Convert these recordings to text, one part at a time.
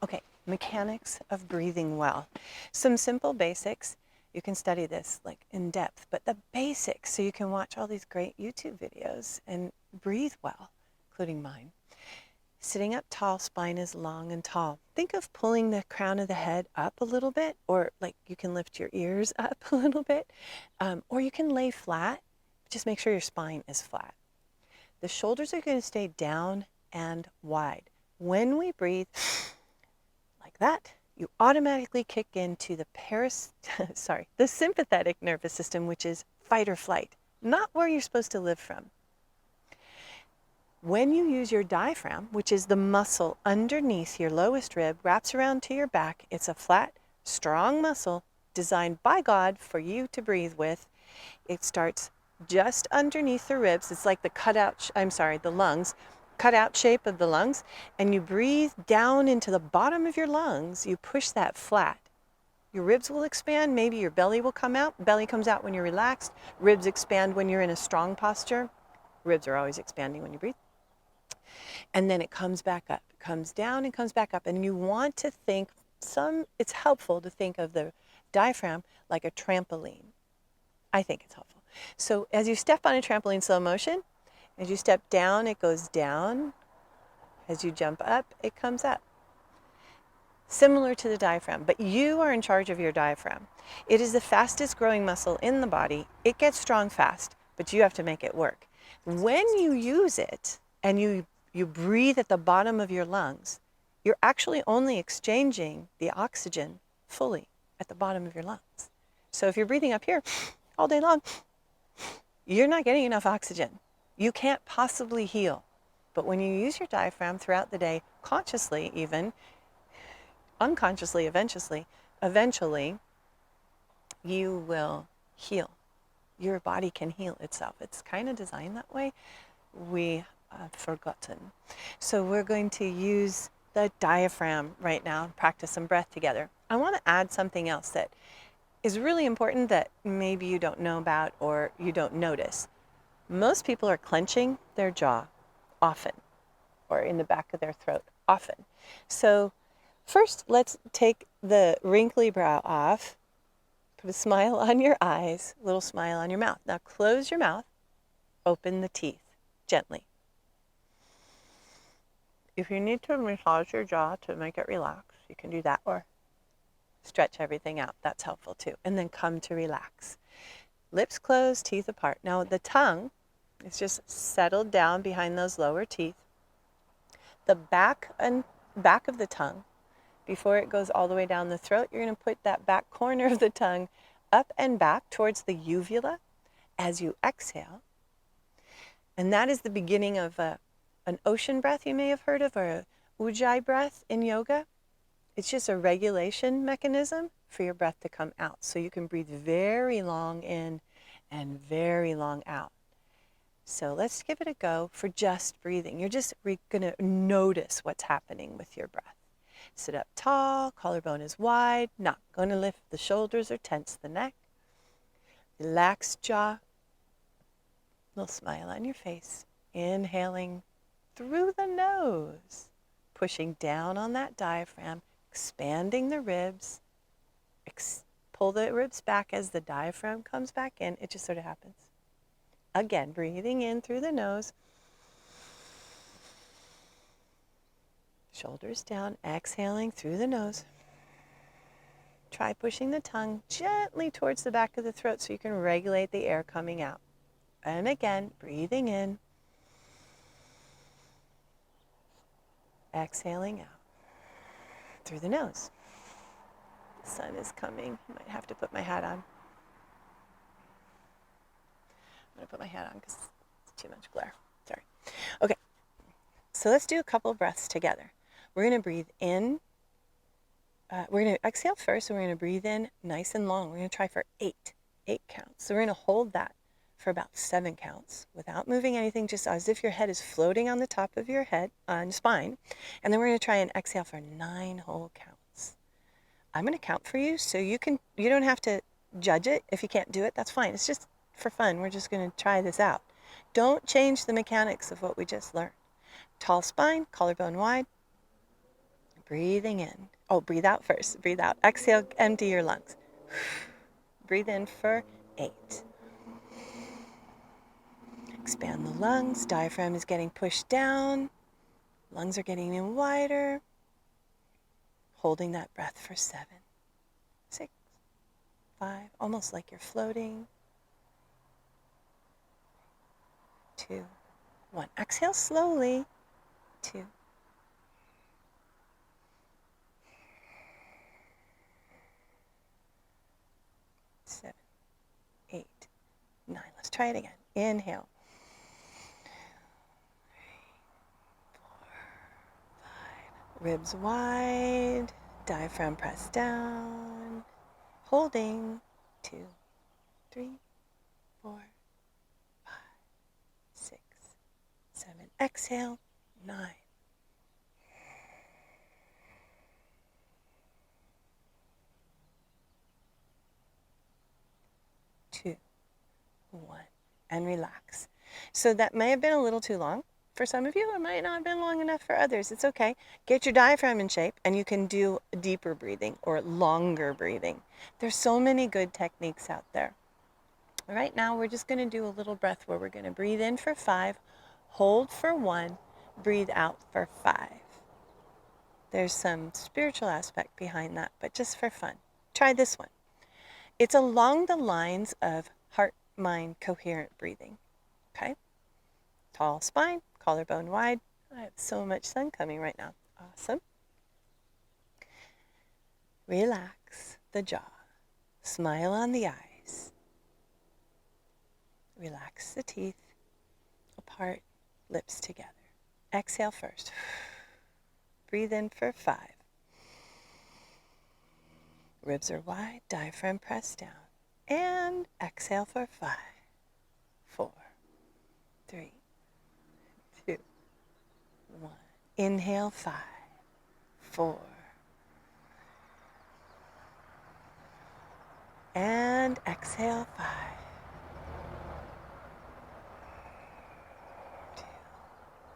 Okay, mechanics of breathing well. Some simple basics. You can study this like in depth, but the basics, so you can watch all these great YouTube videos and breathe well, including mine. Sitting up tall, spine is long and tall. Think of pulling the crown of the head up a little bit, or like you can lift your ears up a little bit, or you can lay flat. Just make sure your spine is flat. The shoulders are going to stay down and wide. When we breathe like that, you automatically kick into the the sympathetic nervous system, which is fight or flight, not where you're supposed to live from. When you use your diaphragm, which is the muscle underneath your lowest rib, wraps around to your back, it's a flat, strong muscle designed by God for you to breathe with. It starts just underneath the ribs. It's like the lungs, cutout shape of the lungs, and you breathe down into the bottom of your lungs. You push that flat. Your ribs will expand. Maybe your belly will come out. Belly comes out when you're relaxed. Ribs expand when you're in a strong posture. Ribs are always expanding when you breathe. And then it comes back up. It comes down and comes back up. And you want to think it's helpful to think of the diaphragm like a trampoline. I think it's helpful. So as you step on a trampoline slow motion, as you step down, it goes down. As you jump up, it comes up. Similar to the diaphragm, but you are in charge of your diaphragm. It is the fastest growing muscle in the body. It gets strong fast, but you have to make it work. When you use it and you breathe at the bottom of your lungs, you're actually only exchanging the oxygen fully at the bottom of your lungs. So if you're breathing up here all day long, you're not getting enough oxygen. You can't possibly heal. But when you use your diaphragm throughout the day, consciously even, unconsciously, eventually, you will heal. Your body can heal itself. It's kind of designed that way. We have forgotten. So we're going to use the diaphragm right now and practice some breath together. I want to add something else that is really important that maybe you don't know about or you don't notice. Most people are clenching their jaw often, or in the back of their throat often. So first, let's take the wrinkly brow off. Put a smile on your eyes, a little smile on your mouth. Now close your mouth, open the teeth gently. If you need to massage your jaw to make it relax, you can do that, or stretch everything out. That's helpful too. And then come to relax. Lips closed, teeth apart. Now the tongue is just settled down behind those lower teeth. The back of the tongue, before it goes all the way down the throat, you're going to put that back corner of the tongue up and back towards the uvula as you exhale. And that is the beginning of an ocean breath you may have heard of, or a ujjayi breath in yoga. It's just a regulation mechanism for your breath to come out. So you can breathe very long in and very long out. So let's give it a go for just breathing. You're just going to notice what's happening with your breath. Sit up tall, collarbone is wide, not going to lift the shoulders or tense the neck. Relax jaw, little smile on your face. Inhaling through the nose, pushing down on that diaphragm, expanding the ribs. Pull the ribs back as the diaphragm comes back in. It just sort of happens. Again, breathing in through the nose. Shoulders down, exhaling through the nose. Try pushing the tongue gently towards the back of the throat so you can regulate the air coming out. And again, breathing in. Exhaling out through the nose. The sun is coming. I might have to put my hat on. I'm going to put my hat on because it's too much glare. Sorry. Okay, so let's do a couple of breaths together. We're going to breathe in. We're going to exhale first, and we're going to breathe in nice and long. We're going to try for 8 counts. So we're going to hold that for about 7 counts without moving anything, just as if your head is floating on the top of your head, on spine. And then we're going to try and exhale for 9 whole counts. I'm going to count for you, so you don't have to judge it. If you can't do it, that's fine. It's just for fun. We're just going to try this out. Don't change the mechanics of what we just learned. Tall spine, collarbone wide. Breathing in. Oh, breathe out first. Breathe out. Exhale, empty your lungs. Breathe in for 8. Expand the lungs. Diaphragm is getting pushed down. Lungs are getting in wider. Holding that breath for 7, 6, 5, almost like you're floating. 2, 1. Exhale slowly. 2, 7, 8, 9. Let's try it again. Inhale. 5. Ribs wide. Diaphragm pressed down. Holding. 2, 3, 4, 5, 6, 7. Exhale. 9. 2, 1. And relax. So that may have been a little too long for some of you. It might not have been long enough for others. It's okay. Get your diaphragm in shape and you can do deeper breathing or longer breathing. There's so many good techniques out there. Right now we're just going to do a little breath where we're going to breathe in for 5, hold for 1, breathe out for 5. There's some spiritual aspect behind that, but just for fun. Try this one. It's along the lines of heart-mind coherent breathing. Okay? Tall spine, collarbone wide. I have so much sun coming right now. Awesome. Relax the jaw. Smile on the eyes. Relax the teeth apart, lips together. Exhale first. Breathe in for 5. Ribs are wide, diaphragm pressed down. And exhale for 5, 4, 3, 2, 1. Inhale 5, 4. And exhale 5,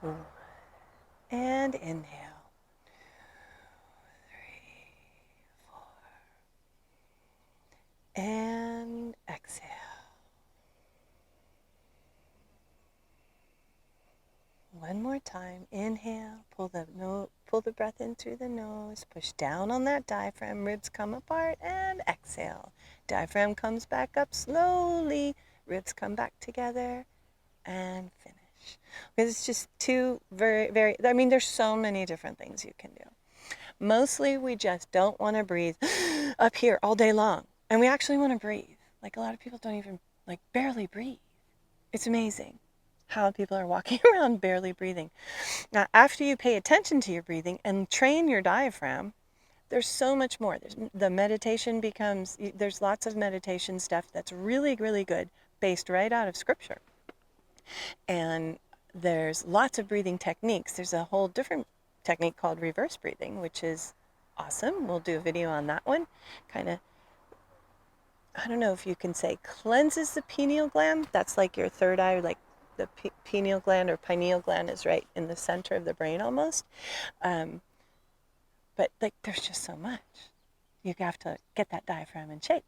2, 1. And inhale. 3, 4. And exhale. One more time. Inhale. Pull the breath in through the nose. Push down on that diaphragm. Ribs come apart. And exhale. Diaphragm comes back up slowly. Ribs come back together. And finish. Because it's just two very, there's so many different things you can do. Mostly we just don't want to breathe up here all day long. And we actually want to breathe. Like a lot of people don't even, barely breathe. It's amazing how people are walking around barely breathing. Now, after you pay attention to your breathing and train your diaphragm, there's so much more. There's lots of meditation stuff that's really, really good, based right out of Scripture. And there's lots of breathing techniques. There's a whole different technique called reverse breathing, which is awesome. We'll do a video on that one. Kind of, I don't know if you can say cleanses the pineal gland. That's like your third eye, like the pineal gland or pineal gland is right in the center of the brain almost. But there's just so much. You have to get that diaphragm in shape.